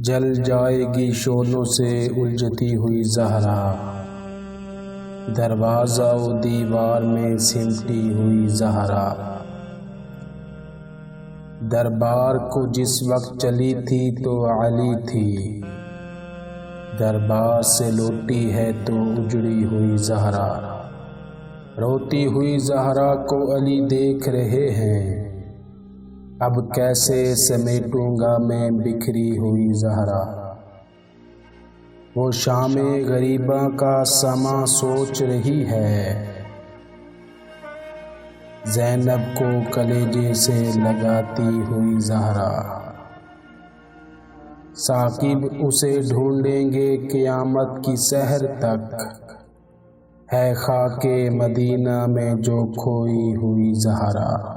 جل جائے گی شعلوں سے الجھتی ہوئی زہرا، دروازہ و دیوار میں سمٹی ہوئی زہرا۔ دربار کو جس وقت چلی تھی تو علی تھی، دربار سے لوٹی ہے تو اجڑی ہوئی زہرا۔ روتی ہوئی زہرا کو علی دیکھ رہے ہیں، اب کیسے سمیٹوں گا میں بکھری ہوئی زہرا۔ وہ شام غریباں کا سما سوچ رہی ہے، زینب کو کلیجے سے لگاتی ہوئی زہرا۔ ثاقب اسے ڈھونڈیں گے قیامت کی سحر تک، ہے خاک مدینہ میں جو کھوئی ہوئی زہرا۔